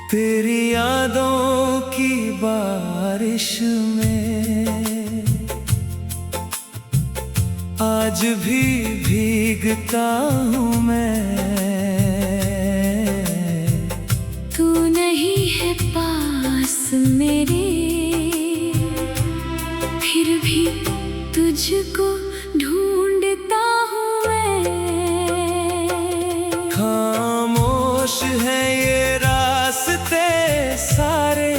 तेरी यादों की बारिश में आज भी भीगता हूँ मैं। तू नहीं है पास मेरे, फिर भी तुझको ढूंढता हूँ मैं। खामोश है ये रास्ते सारे,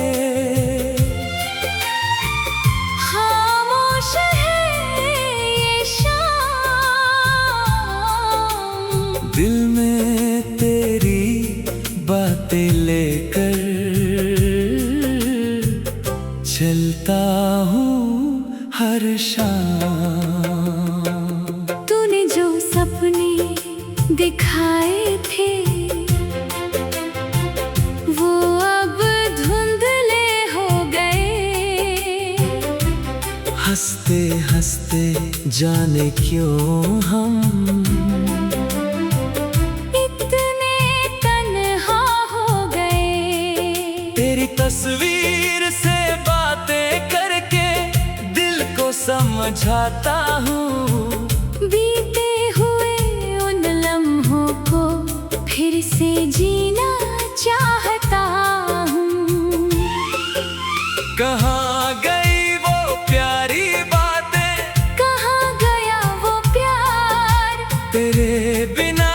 खामोश है ये शाम। दिल में तेरी बातें लेकर चलता हूँ हर शाम। तूने जो सपने दिखाए थे वो अब धुंधले हो गए। हंसते हंसते जाने क्यों हम इतने तन्हा हो गए। तेरी तस्वीर से बातें करके दिल को समझाता हूँ। बीते हुए उन लम्हों को फिर से जीना चाहता हूँ। कहाँ गई वो प्यारी बातें, कहाँ गया वो प्यार। तेरे बिना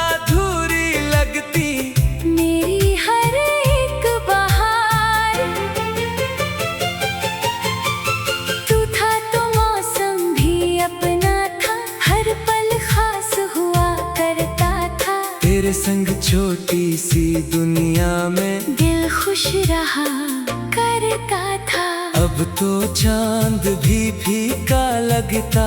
अधूरी लगती मेरी हर एक बहार। तू था तो मौसम भी अपना था, हर पल खास हुआ करता था। तेरे संग छोटी सी दुनिया में दिल खुश रहा करता था। अब तो चांद भी फीका लगता,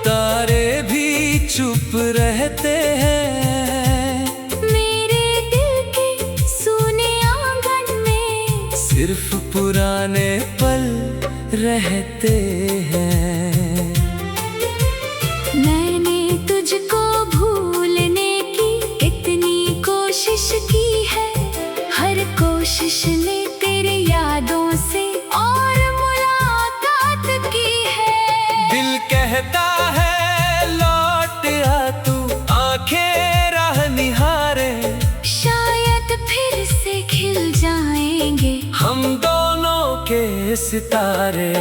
तारे भी चुप रहते हैं। मेरे दिल के सूने आंगन में सिर्फ पुराने पल रहते हैं। मैंने तुझको भूलने की इतनी कोशिश की है, हर कोशिश ने तेरी यादों से और मुलाकात की है। दिल कहता है लौट आ तू, आंखें राह निहारे। शायद फिर से खिल जाएंगे हम दोनों के सितारे।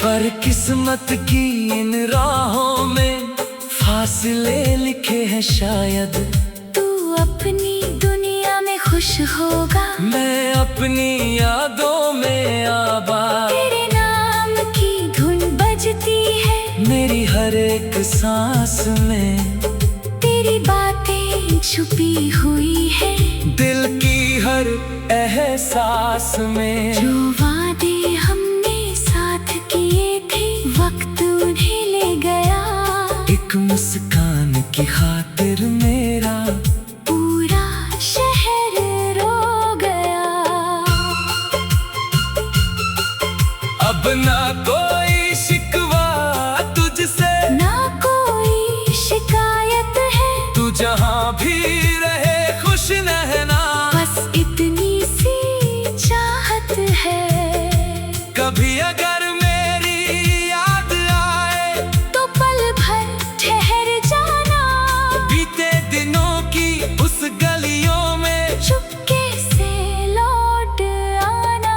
पर किस्मत की इन राहों में फासले लिखे हैं शायद। तू अपनी दुनिया में खुश होगा, मैं अपनी यादों में आबाद। तेरे नाम की धुन बजती है मेरी हर एक सांस में, तेरी बातें छुपी हुई है दिल की हर एहसास में। जो वादे हमने साथ किए थे वक्त उन्हें ले गया। एक मुस्कान की खातिर मेरा पूरा शहर रो गया। अब ना कोई शिकवा तुझसे, ना कोई शिकायत है, तू जहाँ भी रहे खुश रहना। बस इतनी सी चाहत है। कभी अगर मेरी याद आए तो पल भर ठहर जाना, बीते दिनों की उस गलियों में चुपके से लौट आना।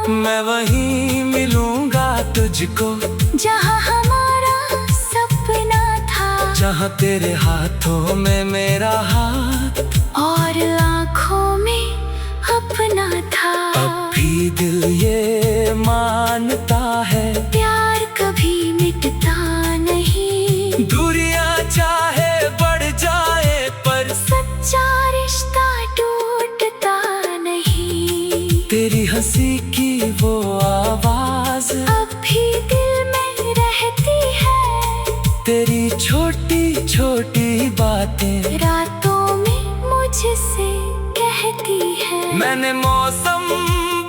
मैं वहीं मिलूंगा तुझको जहाँ हमारा सपना था, जहाँ तेरे हाथों में मेरा हाथ और आँखों में अपना था। अब भी दिल ये मानता है, प्यार कभी मिटता नहीं। दूरियां चाहे बढ़ जाए पर सच्चा रिश्ता टूटता नहीं। तेरी हंसी की वो आवाज अब भी दिल में रहती है। तेरी छोटी छोटी बातें रातों में मुझसे कहती है। मैंने मौसम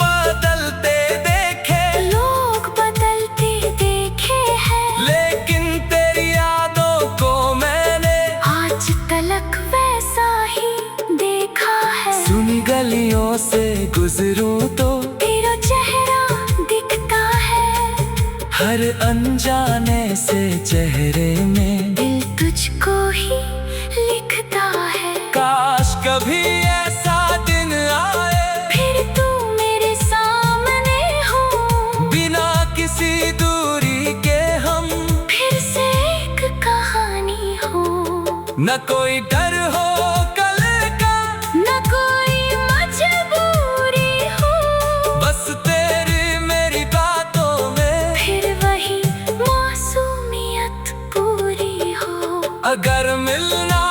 बदलते देखे, लोग बदलते देखे हैं, लेकिन तेरी यादों को मैंने आज तलक वैसा ही देखा है। सुनी गलियों से गुजरूं तो तेरा चेहरा दिखता है। हर अनजाने से चेहरे में दिल तुझको ही लिखता है। काश कभी ऐसा दिन आए, फिर तू मेरे सामने हो, बिना किसी दूरी के हम फिर से एक कहानी हो। न कोई डर हो कल का, न कोई मजबूरी हो, बस तेरी मेरी बातों में फिर वही मासूमियत पूरी हो। अगर मिलना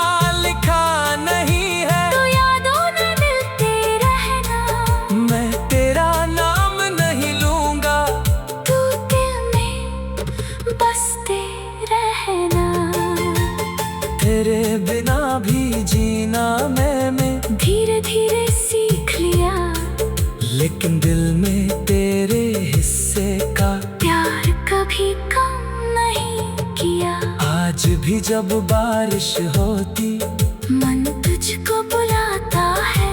लिखा नहीं है तो यादों में मिलते रहना। मैं तेरा नाम नहीं लूंगा, तू दिल में बसते रहना। तेरे बिना भी जीना मैं धीरे धीरे सीख लिया, लेकिन दिल में तेरे हिस्से का प्यार कभी कम नहीं किया। आज भी जब बारिश होती मन तुझको बुलाता है।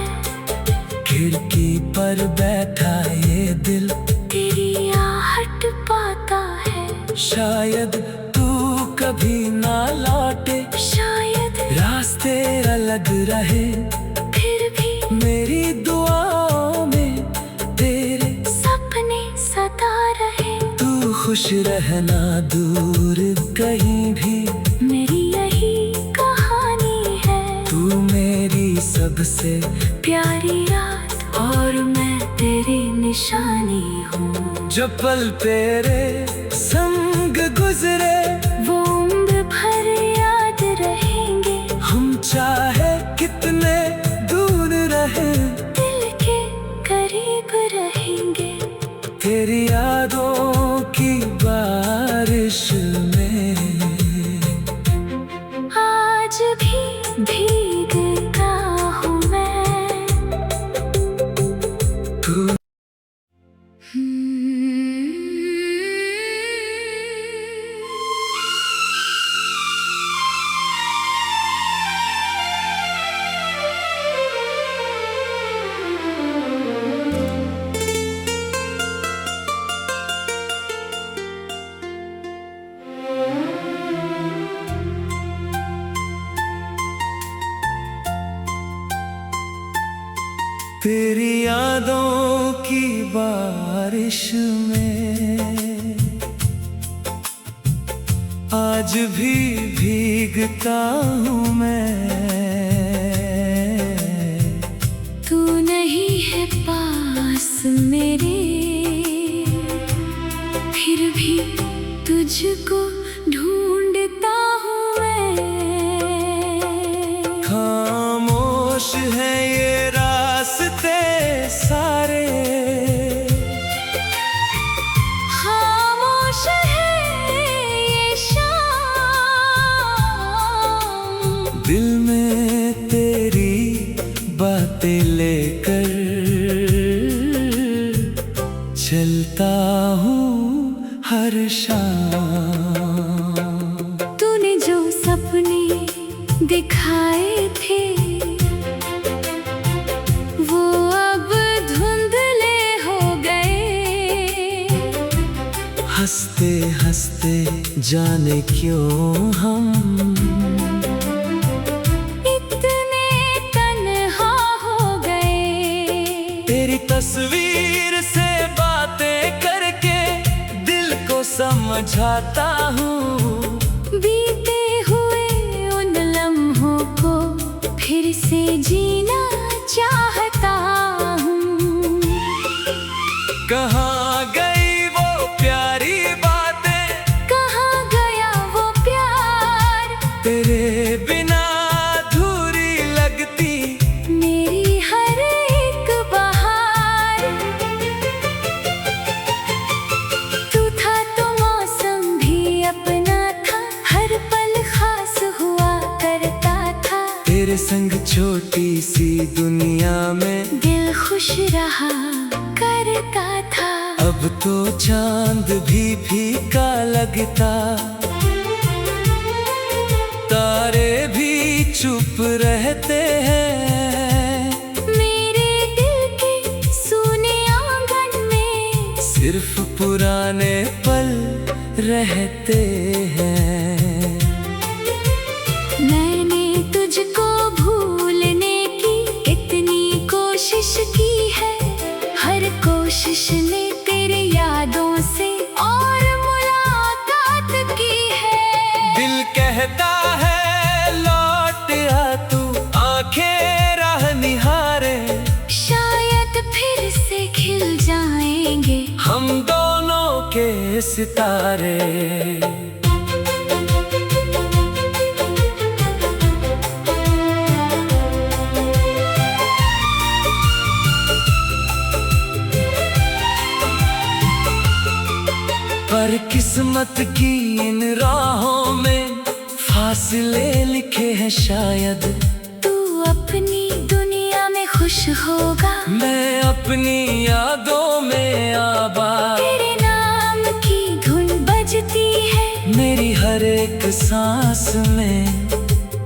खिड़की पर बैठा ये दिल तेरी आहट पाता है। शायद तू कभी ना लौटे, शायद रास्ते अलग रहे, फिर भी मेरी दुआओं में तेरे सपने सदा रहे। तू खुश रहना दूर कहीं भी, मेरी यही कहानी है। तू मेरी सबसे प्यारी याद और मैं तेरी निशानी हूँ। जो पल तेरे संग गुजरे वो उम्र भर याद रहेंगे। हम चाहे कितने दूर रहे, दिल के करीब रहेंगे। तेरी यादों की बारिश में आज भी भीगता हूँ मैं। तू तेरी यादों की बारिश में आज भी भीगता हूँ मैं। तू नहीं है पास मेरे, फिर भी तुझको ढूंढता हूँ मैं। खामोश है ये रास्ते सारे, खामोश है ये शाम। दिल में तेरी बातें लेकर चलता हूँ हर शाम। तूने जो सपने दिखाए थे वो अब धुंधले हो गए। हंसते हंसते जाने क्यों हम इतने तन्हा हो गए। तेरी तस्वीर से बातें करके दिल को समझाता हूँ। बीते हुए उन लम्हों को फिर से जीना चाहता हूँ। कहाँ गई का था। अब तो चांद भी फीका लगता, तारे भी चुप रहते हैं। मेरे दिल के सूने आंगन में सिर्फ पुराने पल रहते हैं। मैंने तुझको भूलने की इतनी कोशिश की है, हर कोशिश ने तेरी यादों से और मुलाकात की है। दिल कहता है लौट आ तू, आंखें राह निहारे, शायद फिर से खिल जाएंगे हम दोनों के सितारे। पर किस्मत की इन राहों में फासले लिखे हैं शायद। तू अपनी दुनिया में खुश होगा, मैं अपनी यादों में आबाद। तेरे नाम की धुन बजती है मेरी हर एक सांस में,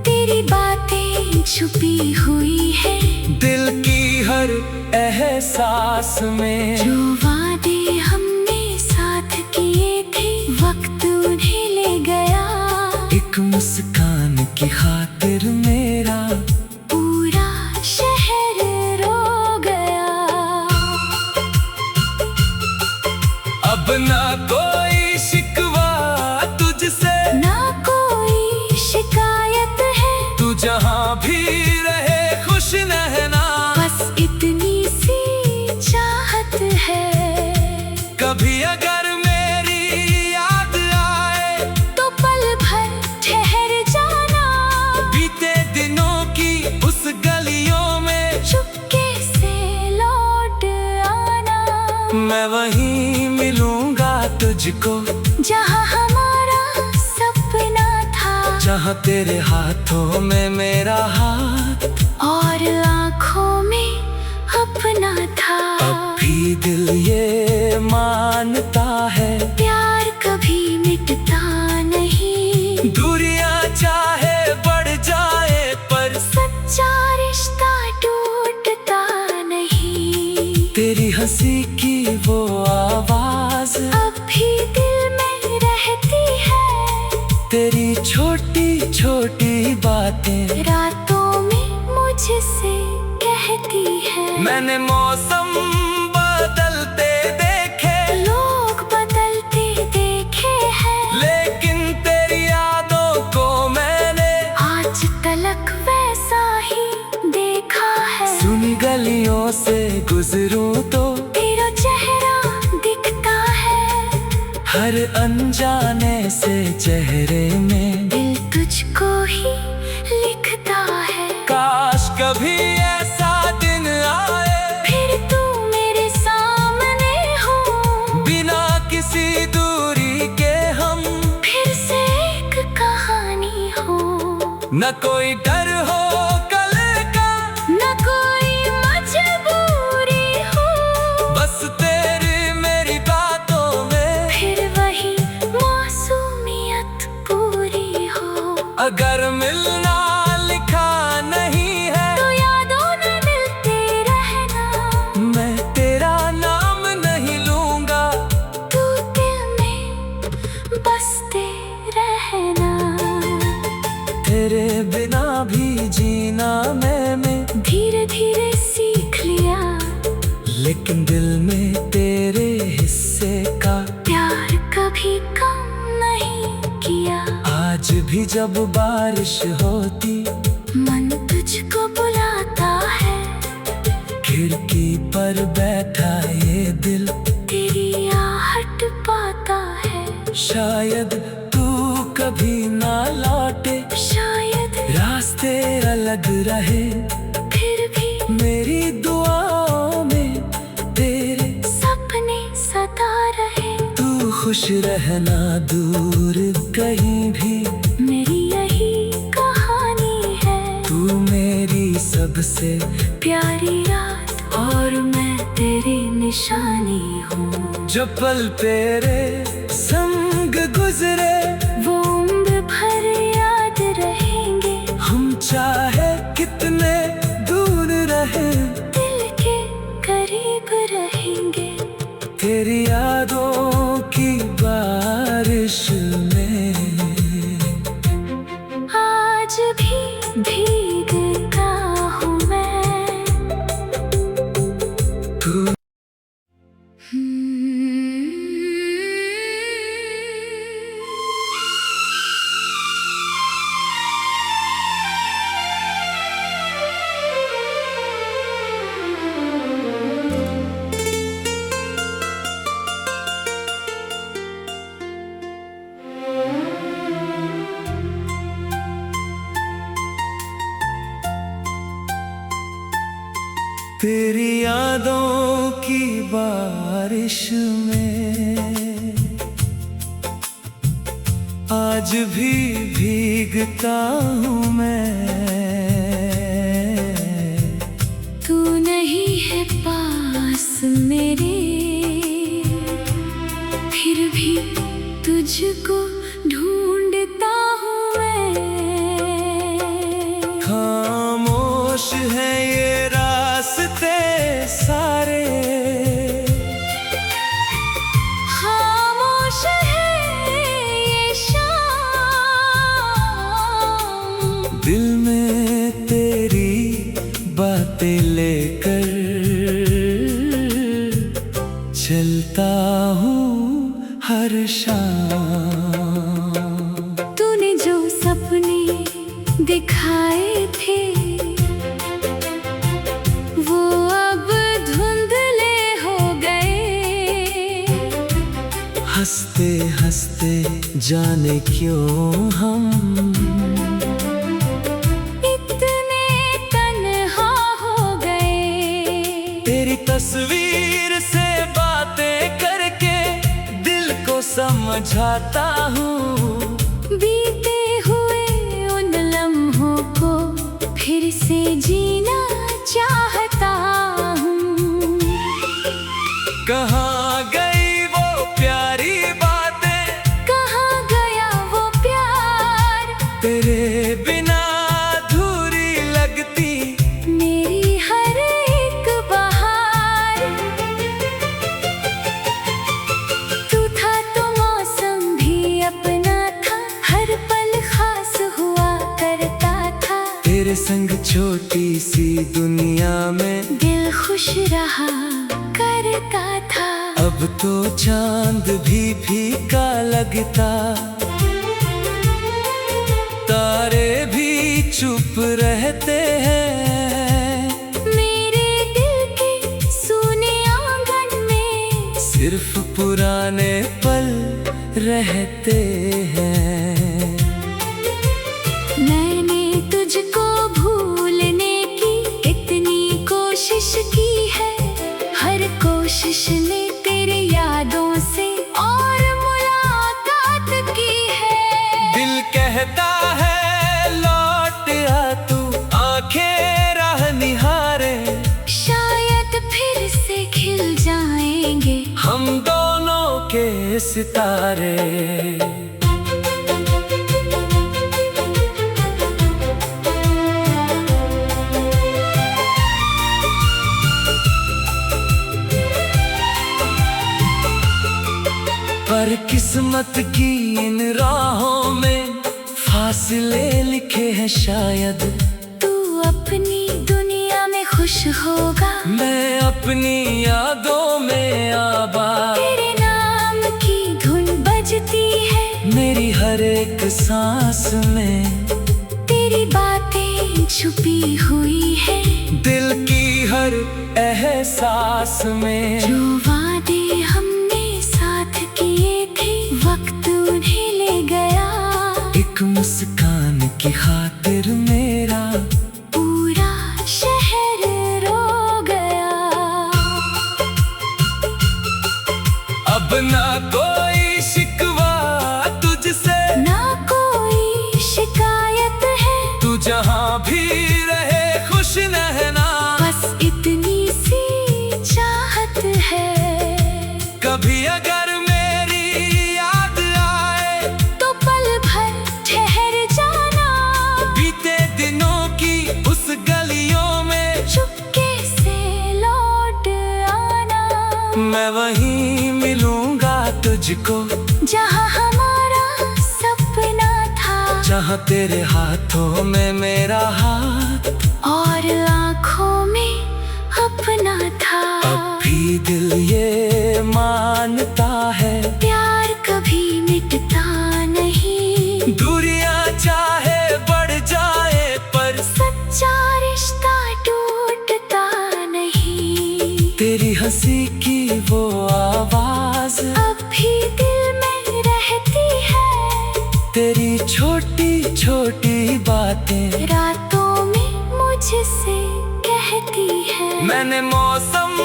तेरी बातें छुपी हुई है दिल की हर एहसास में। जो वादे हमने साथ किए थे, वक्त उन्हें ले गया। एक मुस्कान की खातिर मेरा पूरा शहर रो गया। अब ना कोई शिकवा तुझसे, ना कोई शिकायत है, तू जहाँ भी रहे खुश रहना। बस इतनी सी चाहत है। कभी अगर मेरी याद आए तो पल भर ठहर जाना, बीते दिनों की उस गलियों में चुपके से लौट आना। मैं वहीं मिलूंगा तुझको, जहाँ हमारा सपना था, जहाँ तेरे हाथों में मेरा हाथ और आँखों में अपना था। अब भी दिल ये मानता है, प्यार कभी मिटता नहीं, दूरियां चाहे बढ़ जाए पर सच्चा रिश्ता टूटता नहीं। तेरी हंसी की वो आवाज अब भी दिल में रहती है, तेरी छोटी छोटी बातें रातों में मुझसे कहती है। मैंने मौसम बदलते देखे, लोग बदलते देखे हैं, लेकिन तेरी यादों को मैंने आज तलक वैसा ही देखा है। सुनी गलियों से गुजरूं तो तेरा चेहरा दिखता है, हर अनजाने से चेहरे में दिल तुझको ही लिखता है। काश कभी ऐसा दिन आए, फिर तू मेरे सामने हो, बिना किसी दूरी के हम फिर से एक कहानी हो। न कोई डर हो कल का, न कोई मजबूरी हो, बस तेरी मेरी बातों में फिर वही मासूमियत पूरी हो। अगर मिलना लिखा नहीं है तो यादों में मिलते रहना, मैं तेरा नाम नहीं लूंगा। तू दिल में बसते रहना। तेरे बिना भी जीना मैंने धीरे धीरे सीख लिया, लेकिन दिल में तेरे हिस्से का प्यार कभी कम नहीं किया। आज भी जब बारिश होती, मन तुझको बुलाता है, खिड़की पर बैठा ये दिल तेरी आहट पाता है। शायद तू कभी ना लौटे, शायद रास्ते अलग रहे, फिर भी मेरी दुआओं में तेरे सपने सदा रहे। तू खुश रहना दूर कहीं भी, मेरी यही कहानी है, तू मेरी सबसे प्यारी याद और मैं तेरी निशानी हूँ। जो पल तेरे संग गुजरे वो उम्र भर याद रहेंगे। हम चाहे कितने दूर रहे दिल के करीब रहेंगे। तेरी यादों की बारिश में आज भी भीगता हूँ मैं। तू तेरी यादों की बारिश में आज भी भीगता हूँ मैं। तू नहीं है पास मेरे, फिर भी तुझको ढूंढता हूँ मैं। खामोश है ये रास्ते सारे, खामोश है ये शाम। दिल में तेरी बातें लेकर चलता हूँ हर शाम। तूने जो सपने दिखाए थे वो अब धुंधले हो गए। हंसते हंसते जाने क्यों हम इतने तन्हा हो गए। तेरी तस्वीर से बातें करके दिल को समझाता हूँ। बीते हुए उन लम्हों को फिर से जीना चाहता हूँ। कहाँ गई वो प्यारी बातें, कहाँ गया वो प्यार। तेरे बिना अधूरी लगती मेरी हर एक बहार। तू था तो मौसम भी अपना था, हर पल खास हुआ करता था। तेरे संग छोटी सी दुनिया में दिल खुश रहा करता था। अब तो चांद भी फीका लगता, तारे भी चुप रहते हैं। मेरे दिल के सूने आंगन में सिर्फ पुराने पल रहते हैं। मैंने तुझको भूलने की इतनी कोशिश की है। हर कोशिश ने तेरी यादों से और मुलाकात की है। दिल कहता है लौट आ तू, आंखें राह निहारे। शायद फिर से खिल जाएंगे हम दोनों के सितारे। पर किस्मत की इन राहों में फासले लिखे हैं शायद। तू अपनी दुनिया में खुश होगा, मैं अपनी यादों में आबाद। तेरे नाम की धुन बजती है मेरी हर एक सांस में, तेरी बातें छुपी हुई है दिल की हर एहसास में। जो वादे हमने साथ किए थे वक्त उन्हें ले गया। एक मुस्कान की खातिर मेरा पूरा शहर रो गया। अब ना कोई शिकवा तुझसे, ना कोई शिकायत है। तू जहाँ भी रहे खुश रहना। बस इतनी सी चाहत कभी अगर मेरी याद आए तो पल भर ठहर जाना, बीते दिनों की उस गलियों में चुपके से लौट आना। मैं वहीं मिलूंगा तुझको जहाँ हमारा सपना था, जहाँ तेरे हाथों में मेरा हाथ और आँखों में अपना था। अब भी दिल ये मानता है प्यार कभी मिटता नहीं, दूरियां चाहे बढ़ जाए पर सच्चा रिश्ता टूटता नहीं। तेरी हंसी की वो आवाज अब भी दिल में रहती है, तेरी छोटी छोटी बातें रातों में मुझसे कहती है। मैंने मौसम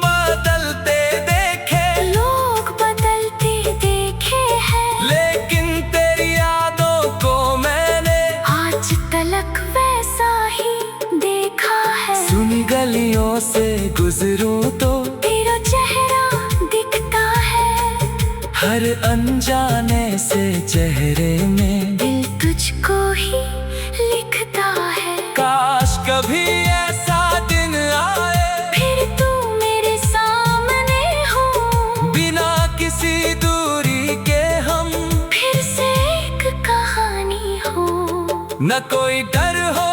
बदलते देखे, लोग बदलते देखे हैं, लेकिन तेरी यादों को मैंने आज तलक वैसा ही देखा है। सुनी गलियों से गुजरूं तो तेरा चेहरा दिखता है, हर अनजाने से चेहरे में दिल तुझको ही लिखता है। काश कभी ऐसा दिन आए फिर तू मेरे सामने हो, बिना किसी दूरी के हम फिर से एक कहानी हो। न कोई डर हो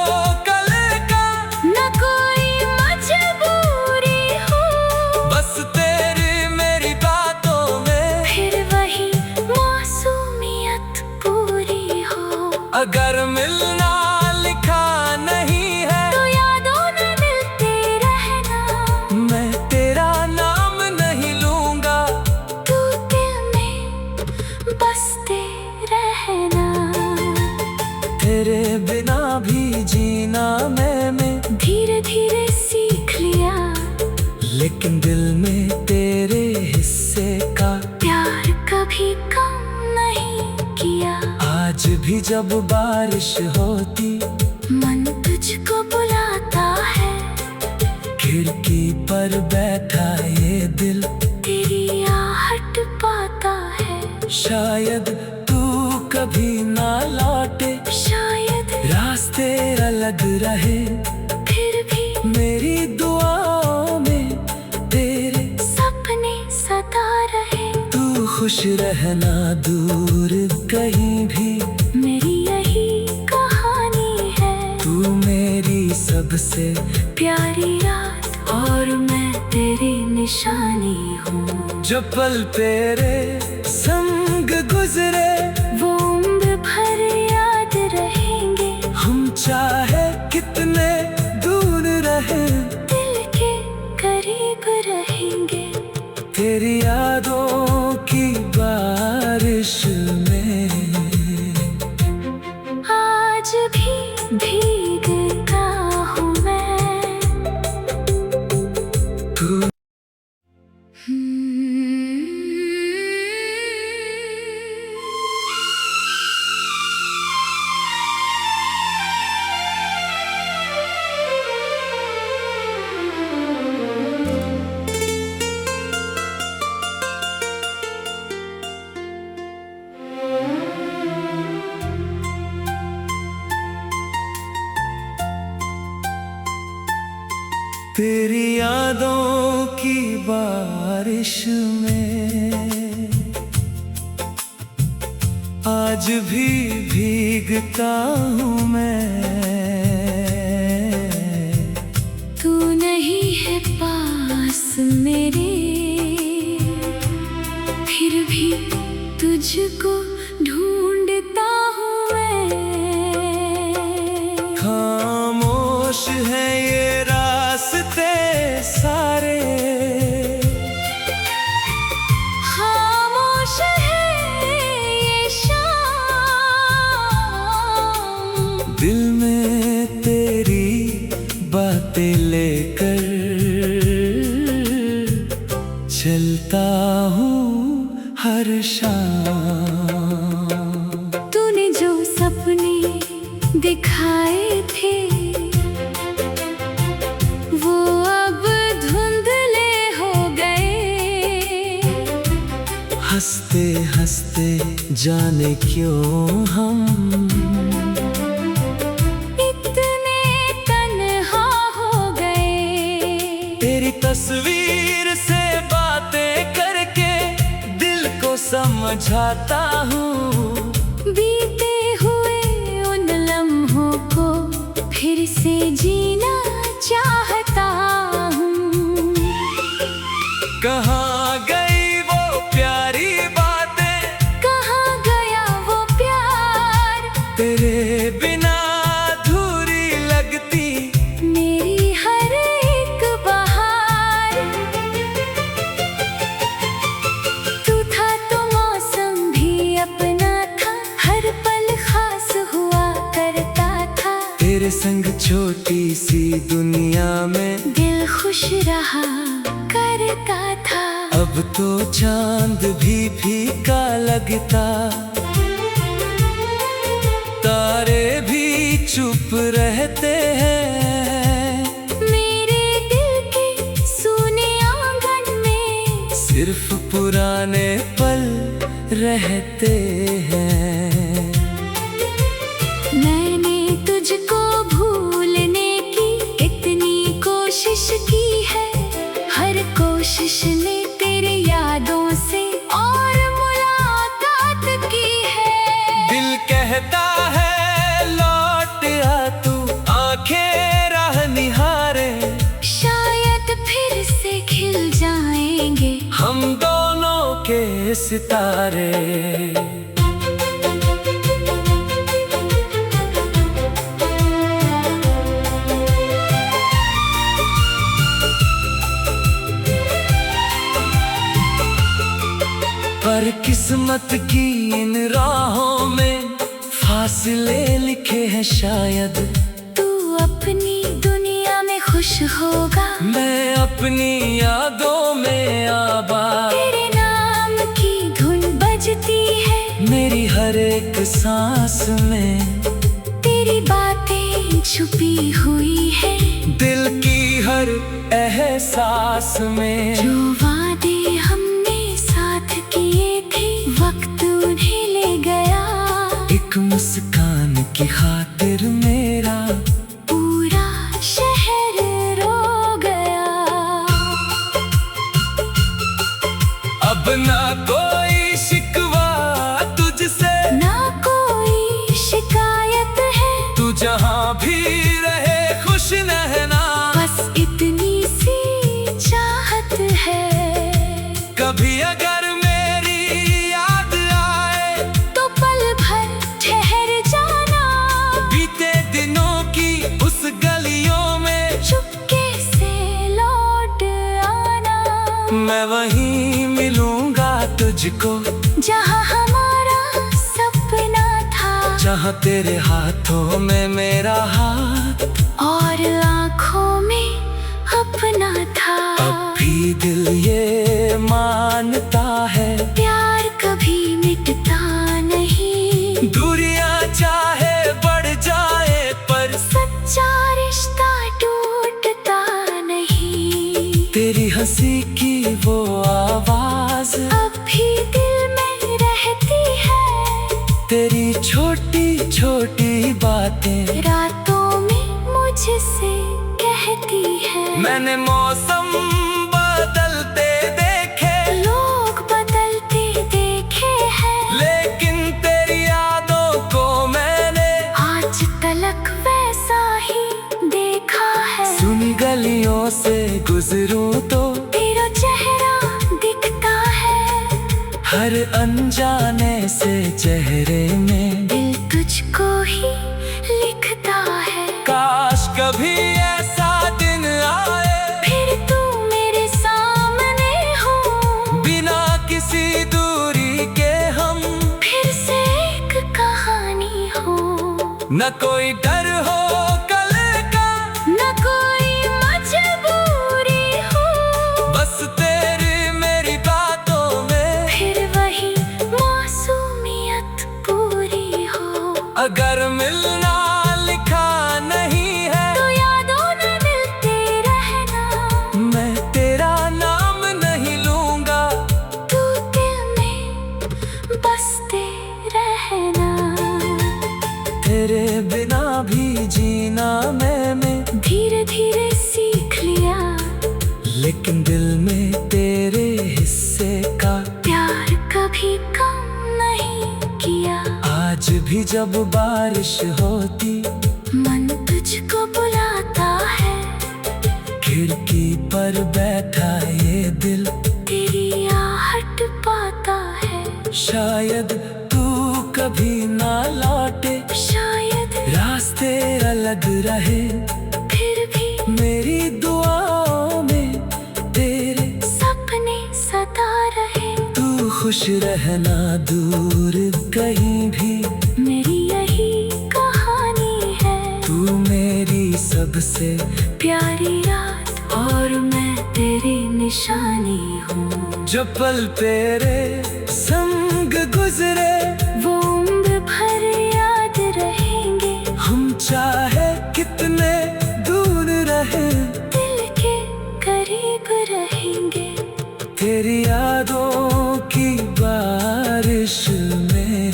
कल का, न कोई मजबूरी हो, बस तेरी मेरी बातों में फिर वही मासूमियत पूरी हो। अगर मिलना लिखा नहीं है तो यादों में मिलते रहना, मैं तेरा नाम नहीं लूंगा, तू दिल में बसते रहना। तेरे बिना भी जीना मैंने धीरे धीरे सीख लिया, लेकिन दिल में तेरे हिस्से का प्यार कभी कम नहीं किया। आज भी जब बारिश होती मन तुझको बुलाता है, खिड़की पर बैठा ये दिल तेरी आहट पाता है। शायद तू कभी ना लौटे, शायद रास्ते अलग रहे, फिर भी मेरी दुआओं में तेरे सपने सदा रहे। तू खुश रहना दूर कहीं भी, मेरी यही कहानी है, तू मेरी सबसे प्यारी याद और मैं तेरी निशानी हूँ। जो पल तेरे संग गुजरे वो उम्र भर याद रहेंगे, हम चाहे कितने दूर रहे दिल के करीब रहेंगे। तेरी यादों की बारिश में आज भी भीगता हूँ मैं। तू तेरी यादों की बारिश में आज भी भीगता हूँ मैं। तू नहीं है पास मेरे, फिर भी तुझको ढूंढता हूँ मैं। खामोश है ये रास्ते सारे, खामोश है ये शाम, दिल में तेरी बातें लेकर चलता हूँ हर शाम। तूने जो सपने दिखाए थे वो अब धुंधले हो गए। हंसते हंसते जाने क्यों हम इतने तन्हा हो गए। तेरी तस्वीर से बातें करके दिल को समझाता हूँ। बीते हुए उन लम्हों को फिर से जीना चाहता हूँ। कहाँ गई वो प्यारी बातें, कहाँ गया वो प्यार, तेरे बिना अधूरी लगती मेरी हर एक बहार। तू था तो मौसम भी अपना था, हर पल खास हुआ करता था। तेरे संग छोटी सी दुनिया में दिल खुश रहा करता था। अब तो चांद भी फीका लगता, तारे भी चुप रहते हैं। मेरे दिल के सूने आंगन में सिर्फ पुराने पल रहते हैं। मैंने तुझको भूलने की इतनी कोशिश की है, हर कोशिश ने तेरी यादों से और मुलाकात की है। दिल कहता है लौट आ तू, आंखें राह निहारे, शायद फिर से खिल जाएंगे हम दोनों के सितारे। पर किस्मत की इन राहों में फासले लिखे हैं शायद। तू अपनी दुनिया में खुश होगा, मैं अपनी यादों में आबाद। तेरे नाम की धुन बजती है मेरी हर एक सांस में, तेरी बातें छुपी हुई है दिल की हर एहसास में। जो वादे हमने साथ किए थे, वक्त उन्हें ले गया। एक मुस्कान की खातिर मेरा पूरा शहर रो गया। अब ना कोई शिकवा तुझसे, ना कोई शिकायत है, तू जहाँ भी रहे खुश रहना। बस इतनी सी चाहत है। कभी अगर मेरी याद आए तो पल भर ठहर जाना, बीते दिनों की उस गलियों में चुपके से लौट आना। मैं वहीं मिलूंगा तुझको जहाँ हमारा सपना था, जहाँ तेरे हाथों में मेरा हाथ और आँखों में अपना था। अब भी दिल ये मानता है प्यार कभी मिटता नहीं, दूरियां चाहे बढ़ जाए पर सच्चा रिश्ता टूटता नहीं। तेरी हंसी की वो आवाज अब भी दिल में रहती है, तेरी छोटी छोटी बातें रातों में मुझसे कहती है। मैंने मौसम बदलते देखे, लोग बदलते देखे हैं, लेकिन तेरी यादों को मैंने आज तलक वैसा ही देखा है। सुन गलियों से गुजरूं तो तेरा चेहरा दिखता है, हर अनजाने से चेहरे में दिल तुझको ही लिखता है। काश कभी ऐसा दिन आए, फिर तू मेरे सामने हो, बिना किसी दूरी के हम फिर से एक कहानी हो। न कोई डर हो कल का, न कोई मजबूरी हो, बस तेरी मेरी बातों में फिर वही मासूमियत पूरी हो। अगर मिलना लिखा नहीं है तो यादों में मिलते रहना, मैं तेरा नाम नहीं लूंगा। तू दिल में तेरे बिना भी जीना मैंने धीरे धीरे सीख लिया, लेकिन दिल में तेरे हिस्से का प्यार कभी कम नहीं किया। आज भी जब बारिश होती मन तुझको बुलाता है, खिड़की पर बैठा ये दिल तेरी आहट पाता है। शायद तू कभी ना लौटे, शायद रास्ते अलग रहे, फिर भी मेरी दुआओं में तेरे सपने सदा रहे। तू खुश रहना दूर कहीं भी, मेरी यही कहानी है। तू मेरी सबसे प्यारी रात और मैं तेरी निशानी हूँ। जो पल तेरे संग गुजरे वो उम्र भर याद रहेंगे। हम चाहे कितने दूर रहे, दिल के करीब रहेंगे। तेरी यादों की बारिश में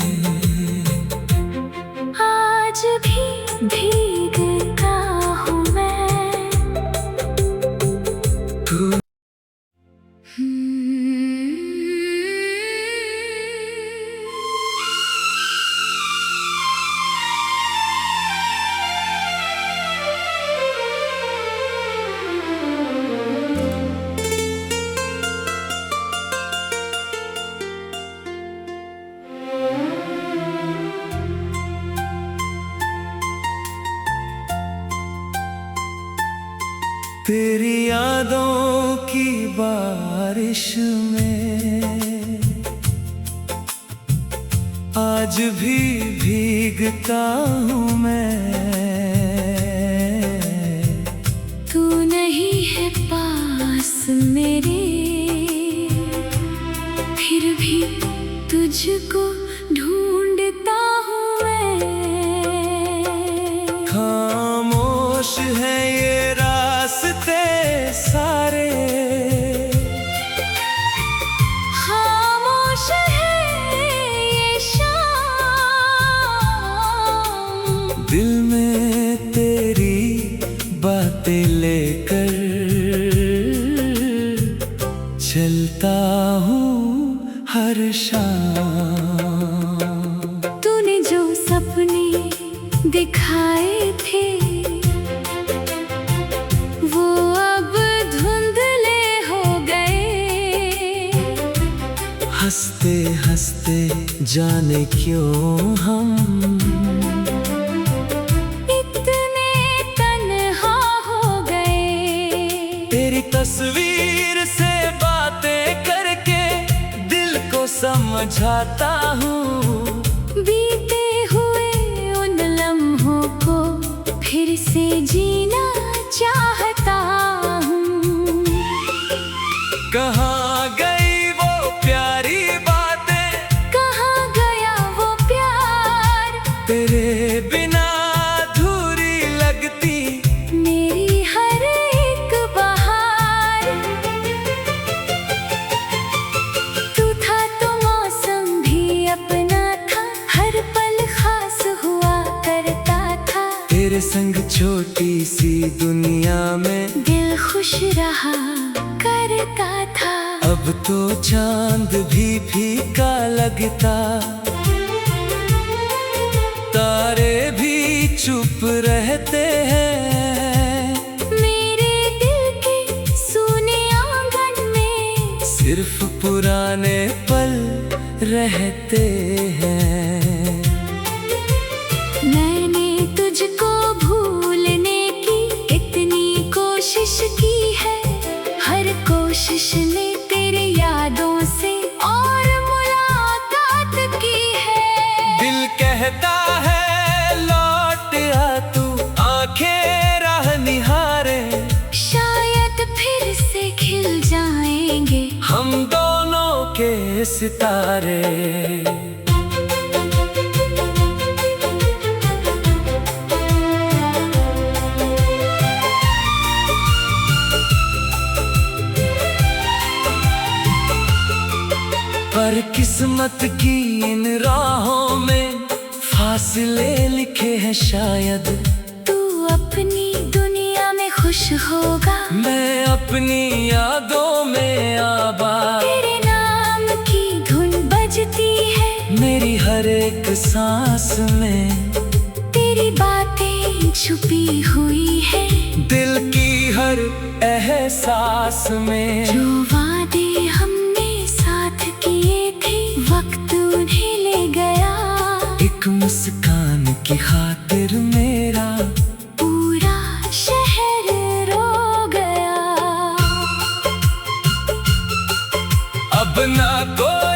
आज भी भीगता हूँ मैं। तू तेरी यादों की बारिश में आज भी भीगता हूँ मैं। तू नहीं है पास मेरे, फिर भी तुझको ढूंढता हूँ मैं। खामोश है ये रास्ते सारे, खामोश है ये शाम। दिल में तेरी बातें लेकर चलता हूँ हर शाम। तूने जो सपने दिखाए थे वो अब धुंधले हो गए। हंसते हंसते जाने क्यों हम इतने तन्हा हो गए। तेरी तस्वीर से बातें करके दिल को समझाता हूँ। बीते हुए उन लम्हों को फिर से जीना चाहता हूँ। कहाँ गई वो प्यारी बातें, कहाँ गया वो प्यार। तेरे बिना अधूरी लगती मेरी हर एक बहार। तू था तो मौसम भी अपना था, हर पल खास हुआ करता था। तेरे संग छोटी सी दुनिया में दिल खुश रहा करता था। अब तो चांद भी फीका लगता, तारे भी चुप रहते हैं। मेरे दिल के सूने आंगन में सिर्फ पुराने पल रहते हैं। मैंने तुझको भूलने की इतनी कोशिश की है, हर कोशिश ने तेरी यादों से और मुलाकात की है। दिल कहता है लौट आ तू, आंखें राह निहारे, शायद फिर से खिल जाएंगे हम दोनों के सितारे। पर किस्मत की इन राहों में फासले लिखे हैं शायद। तू अपनी दुनिया में खुश होगा, मैं अपनी यादों में आबाद। तेरे नाम की धुन बजती है मेरी हर एक सांस में, तेरी बातें छुपी हुई है दिल की हर एहसास में। जो वादे हमने साथ किए थे, वक्त उन्हें ले गया। एक मुस्कान की खातिर मेरा पूरा शहर रो गया। अब ना कोई